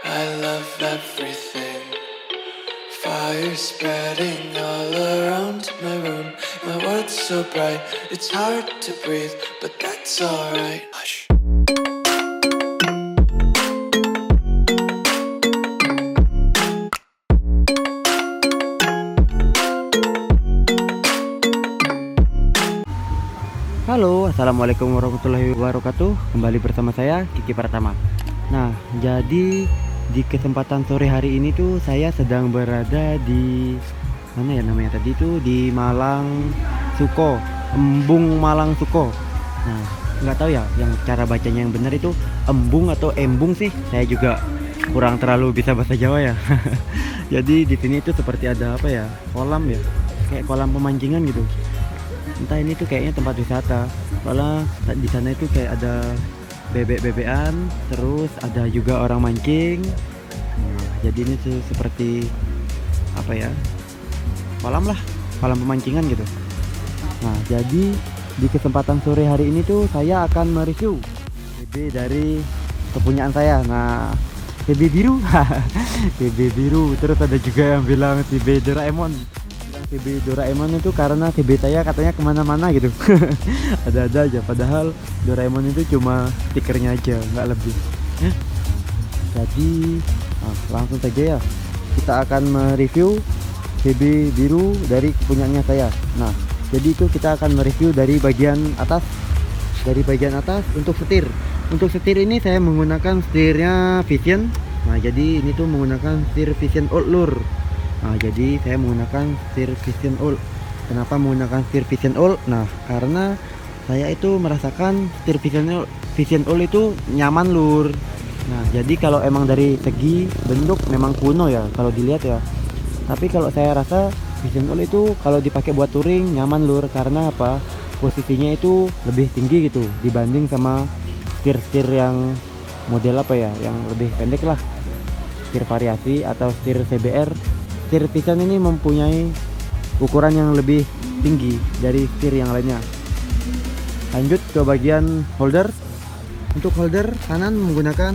I love everything. Fire spreading all around my room. My world's so bright, it's hard to breathe, but that's alright. Hush. Halo, assalamualaikum warahmatullahi wabarakatuh. Kembali bersama saya Kiki Pratama. Nah, jadi di kesempatan sore hari ini tuh saya sedang berada di mana ya namanya tadi tuh, di Malang Suko, Embung Malang Suko. Nah, nggak tahu ya yang cara bacanya yang benar itu embung atau embung sih. Saya juga kurang terlalu bisa bahasa Jawa ya. Jadi di sini itu seperti ada apa ya, kolam ya, kayak kolam pemancingan gitu. Entah ini tuh kayaknya tempat wisata, soalnya di sana itu kayak ada bebek-bebekan, terus ada juga orang mancing. Nah, jadi ini tuh seperti apa ya, kolam lah, kolam pemancingan gitu. Nah, jadi di kesempatan sore hari ini tuh saya akan mereview TB dari kepunyaan saya. Nah, TB biru, TB biru. Terus ada juga yang bilang TB Doraemon. TB Doraemon itu karena TB saya katanya kemana-mana gitu. Ada-ada aja, padahal Doraemon itu cuma stikernya aja, nggak lebih. Jadi langsung saja ya, kita akan mereview TB biru dari kepunyaannya saya. Nah, jadi itu kita akan mereview dari bagian atas. Dari bagian atas untuk setir. Untuk setir ini saya menggunakan setirnya Vision. Nah, jadi ini tuh menggunakan setir Vision Old Lure. Nah, jadi saya menggunakan setir Vision Old. Kenapa menggunakan setir Vision Old? Nah, karena saya itu merasakan setir Vision Old itu nyaman lur. Nah, jadi kalau emang dari segi bentuk memang kuno ya kalau dilihat ya. Tapi kalau saya rasa Vision Old itu kalau dipakai buat touring nyaman lur, karena apa? Posisinya itu lebih tinggi gitu dibanding sama setir-setir yang model apa ya, yang lebih pendek lah. Setir variasi atau setir CBR. Setir Vision ini mempunyai ukuran yang lebih tinggi dari setir yang lainnya. Lanjut ke bagian holder. Untuk holder kanan menggunakan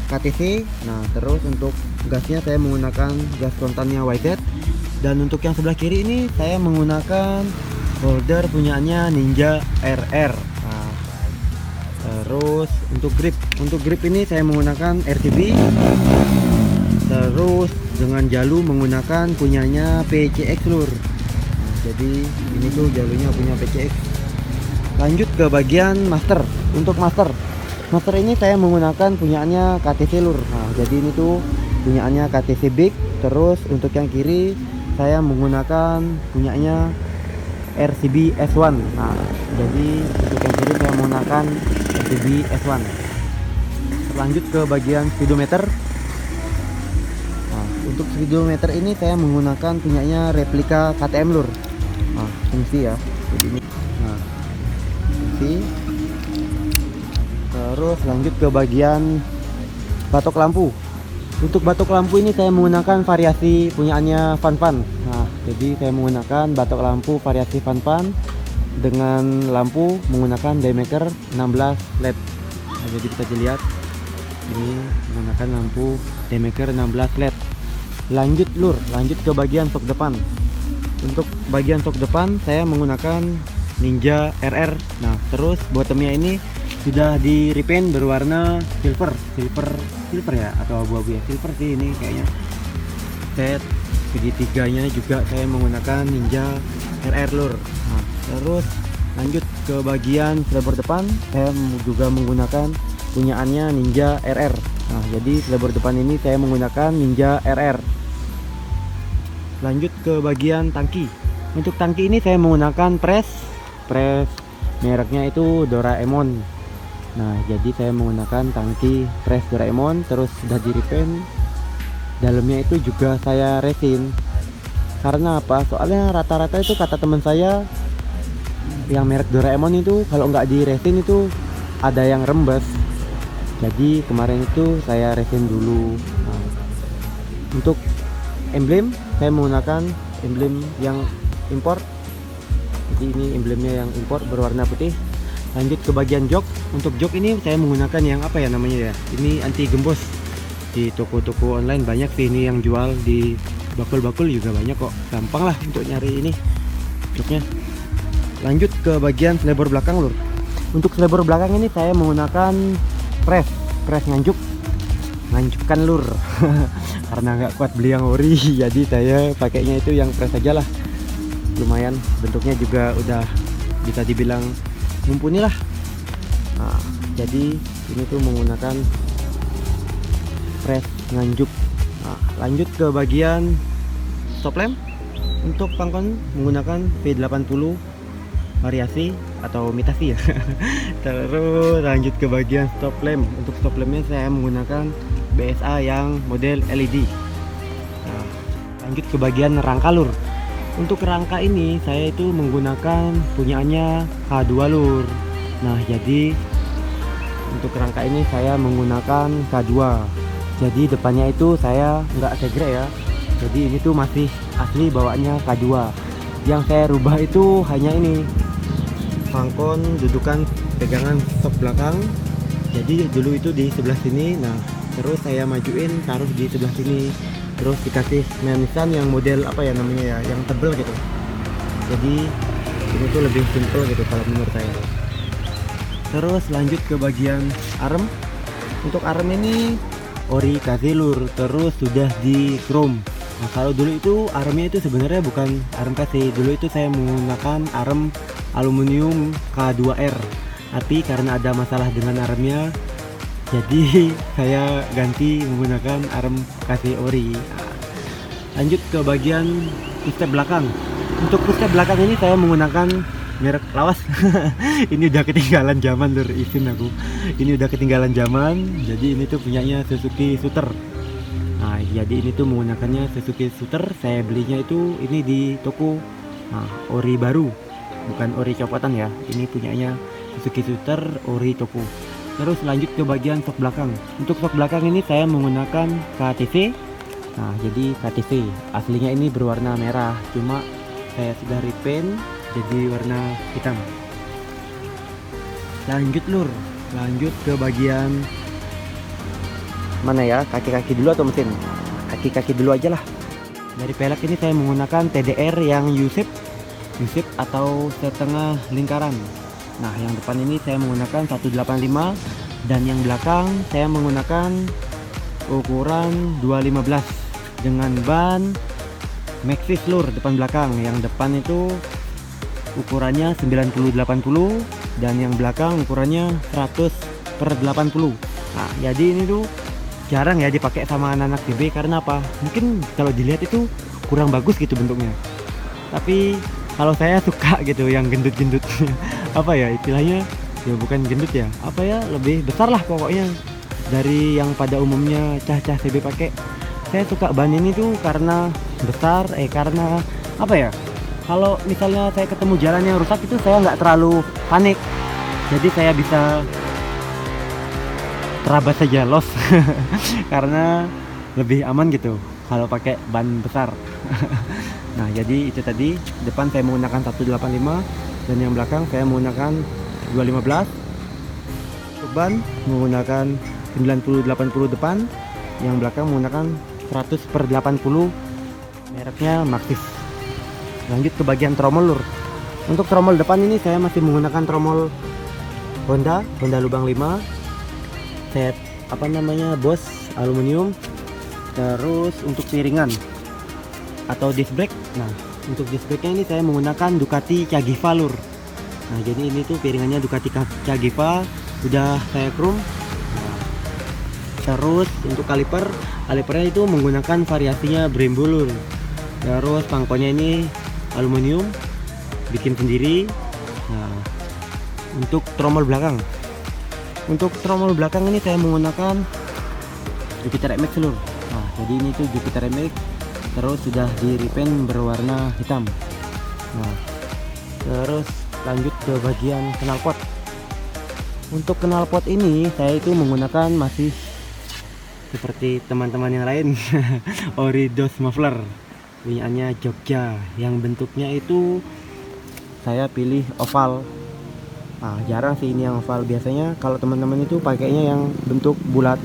KTC. Nah, terus untuk gasnya saya menggunakan gas kontannya YZ. Dan untuk yang sebelah kiri ini saya menggunakan holder punyaannya Ninja RR. Nah, terus untuk grip ini saya menggunakan RCB. Terus dengan jalu menggunakan punyanya PCX lur. Nah, jadi ini tuh jalunya punya PCX. Lanjut ke bagian master. Untuk master ini saya menggunakan punyaannya KTC lur. Nah, jadi ini tuh punyaannya KTC Big. Terus untuk yang kiri saya menggunakan punyanya RCB S1. Nah, jadi untuk yang kiri saya menggunakan RCB S1. Lanjut ke bagian speedometer. Untuk speedometer ini saya menggunakan punyanya replika KTM lur. Nah, fungsi ya. Jadi ini. Nah, fungsi. Terus lanjut ke bagian batok lampu. Untuk batok lampu ini saya menggunakan variasi punyaannya Fan. Nah, jadi saya menggunakan batok lampu variasi Fan dengan lampu menggunakan diameter 16 LED. Nah, jadi bisa dilihat ini menggunakan lampu diameter 16 LED. Lanjut ke bagian sok depan. Untuk bagian sok depan saya menggunakan Ninja RR. Nah, terus bottomnya ini sudah di repaint berwarna silver ya, atau abu-abu ya, silver sih ini kayaknya. Set segitiganya juga saya menggunakan Ninja RR lur. Nah, terus lanjut ke bagian slabber depan saya juga menggunakan punyaannya Ninja RR. Nah, jadi slabber depan ini saya menggunakan Ninja RR. Lanjut ke bagian tangki. Untuk tangki ini saya menggunakan press mereknya itu Doraemon. Nah, jadi saya menggunakan tangki press Doraemon, terus sudah di repaint. Dalamnya itu juga saya resin. Karena apa? Soalnya rata-rata itu kata teman saya yang merek Doraemon itu kalau nggak di resin itu ada yang rembes. Jadi kemarin itu saya resin dulu. Nah, untuk emblem saya menggunakan emblem yang impor. Jadi ini emblemnya yang impor berwarna putih. Lanjut ke bagian jok. Untuk jok ini saya menggunakan yang apa ya namanya ya, ini anti gembos. Di toko-toko online banyak sih ini yang jual, di bakul-bakul juga banyak kok, gampang lah untuk nyari ini joknya. Lanjut ke bagian selebor belakang lur. Untuk selebor belakang ini saya menggunakan press nganjukkan lur. Karena nggak kuat beli yang ori, jadi saya pakainya itu yang press aja lah. Lumayan, bentuknya juga udah bisa dibilang mumpuni lah. Nah, jadi ini tuh menggunakan press nganjuk. Nah, lanjut ke bagian stop lamp. Untuk pangkon menggunakan V80 variasi atau imitasi ya. Terus lanjut ke bagian stop lamp. Untuk stop lampnya saya menggunakan BSA yang model LED. Nah, lanjut ke bagian rangka lur. Untuk rangka ini saya itu menggunakan punyaannya K2 lur. Nah, jadi untuk rangka ini saya menggunakan K2. Jadi depannya itu saya nggak segrek ya. Jadi ini tuh masih asli bawaannya K2. Yang saya rubah itu hanya ini, pangkon dudukan pegangan stok belakang. Jadi dulu itu di sebelah sini, nah terus saya majuin taruh di sebelah sini, terus dikasih manisan yang model apa ya namanya ya, yang tebel gitu. Jadi ini tuh lebih simple gitu kalau menurut saya. Terus lanjut ke bagian arm. Untuk arm ini ori kasih lur, terus sudah di chrome. Nah, kalau dulu itu armnya itu sebenarnya bukan arm kasih, dulu itu saya menggunakan arm aluminium K2R, tapi karena ada masalah dengan armnya, jadi saya ganti menggunakan arm kasih ori. Nah, lanjut ke bagian footstep belakang. Untuk footstep belakang ini saya menggunakan merek lawas. Ini udah ketinggalan zaman lur, izin aku, ini udah ketinggalan zaman. Jadi ini tuh punyanya Suzuki Shooter. Nah, jadi ini tuh menggunakannya Suzuki Shooter. Saya belinya itu ini di toko ori baru, bukan ori copotan ya. Ini punyanya Suzuki Shooter ori toko. Terus lanjut ke bagian sok belakang. Untuk sok belakang ini saya menggunakan KTV. Nah, jadi KTV aslinya ini berwarna merah, cuma saya sudah repaint jadi warna hitam. Lanjut lur, lanjut ke bagian mana ya, kaki-kaki dulu atau mesin? Kaki-kaki dulu aja lah. Dari pelek ini saya menggunakan TDR yang U-shape atau setengah lingkaran. Nah, yang depan ini saya menggunakan 185 dan yang belakang saya menggunakan ukuran 215 dengan ban Maxxis lur depan belakang. Yang depan itu ukurannya 90/80 dan yang belakang ukurannya 100/80. Nah, jadi ini tuh jarang ya dipakai sama anak-anak CB, karena apa? Mungkin kalau dilihat itu kurang bagus gitu bentuknya. Tapi kalau saya suka gitu yang gendut-gendut. Apa ya istilahnya? Ya bukan gendut ya. Apa ya? Lebih besar lah pokoknya dari yang pada umumnya cah-cah CB pakai. Saya suka ban ini tuh karena besar, karena apa ya? Kalau misalnya saya ketemu jalan yang rusak itu saya nggak terlalu panik. Jadi saya bisa terabas saja los. Karena lebih aman gitu kalau pakai ban besar. Nah, jadi itu tadi, depan saya menggunakan 185 dan yang belakang saya menggunakan 215. Ban menggunakan 90/80 depan, yang belakang menggunakan 100/80, mereknya Maxxis. Lanjut ke bagian tromol lur. Untuk tromol depan ini saya masih menggunakan tromol Honda lubang 5 set Boss aluminium. Terus untuk piringan atau disc brake, nah untuk disc brake nya ini saya menggunakan Ducati Cagiva lur. Nah, jadi ini tuh piringannya Ducati Cagiva, udah saya chrome. Nah, terus untuk kalipernya itu menggunakan variasinya Brembo lur. Terus pangkonya ini aluminium, bikin sendiri. Nah, untuk tromol belakang ini saya menggunakan Jupiter MX lur. Nah, jadi ini tuh Jupiter MX, terus sudah di repaint berwarna hitam. Nah, terus lanjut ke bagian knalpot. Untuk knalpot ini saya itu menggunakan masih seperti teman-teman yang lain. Oridos muffler punyaannya Jogja, yang bentuknya itu saya pilih oval. Nah, jarang sih ini yang oval, biasanya kalau teman-teman itu pakainya yang bentuk bulat.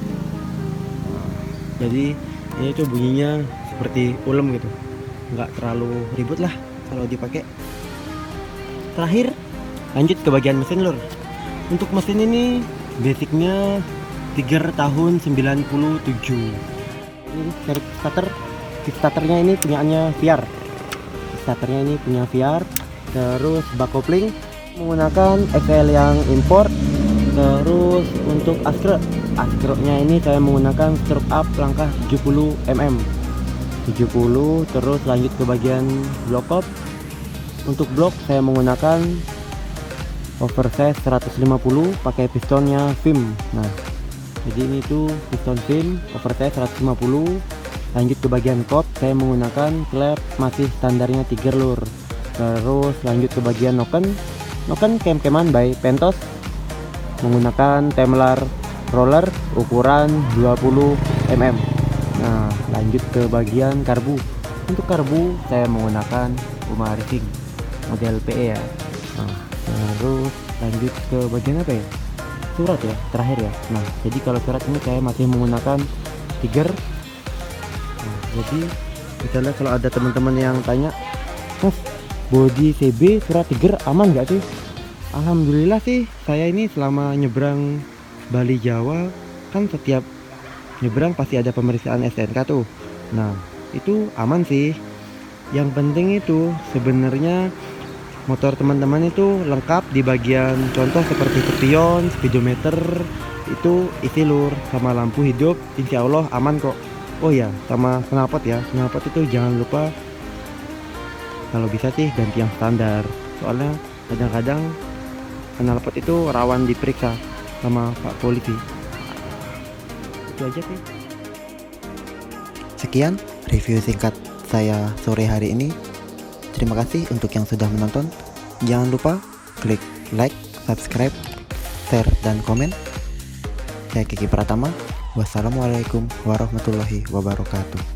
Jadi ini tuh bunyinya seperti ulem gitu, nggak terlalu ribut lah kalau dipakai. Terakhir lanjut ke bagian mesin lur. Untuk mesin ini basicnya Tiger tahun 97. Ini seri starternya ini punyaannya VR. Starternya ini punya VR. Terus bak kopling menggunakan XL yang import. Terus untuk askroknya ini saya menggunakan stroke up langkah 70 mm. 70. Terus lanjut ke bagian block up. Untuk blok saya menggunakan oversize 150 pakai pistonnya Vim. Nah, jadi ini tuh piston Vim oversize 150. Lanjut ke bagian cop, saya menggunakan klep masih standarnya Tiger lur. Terus lanjut ke bagian noken kem-keman by Pentos menggunakan Temlar roller ukuran 20 mm. Nah, lanjut ke bagian karbu. Untuk karbu saya menggunakan Puma Racing model PE ya. Nah, terus lanjut ke bagian apa ya, surat ya terakhir ya. Nah, jadi kalau surat ini saya masih menggunakan Tiger. Nah, jadi misalnya kalau ada teman-teman yang tanya, Mas, body CB surat Tiger aman nggak sih? Alhamdulillah sih, saya ini selama nyebrang Bali Jawa kan setiap nyebrang pasti ada pemeriksaan STNK tuh. Nah, itu aman sih. Yang penting itu sebenarnya motor teman-teman itu lengkap di bagian contoh seperti spion, speedometer itu isi lur, sama lampu hidup insya Allah aman kok. Oh ya, sama knalpot ya, knalpot itu jangan lupa kalau bisa sih ganti yang standar, soalnya kadang-kadang knalpot itu rawan diperiksa sama Pak Polisi. Itu aja sih. Sekian review singkat saya sore hari ini. Terima kasih untuk yang sudah menonton. Jangan lupa klik like, subscribe, share, dan komen. Saya Kiki Pratama. Wassalamualaikum warahmatullahi wabarakatuh.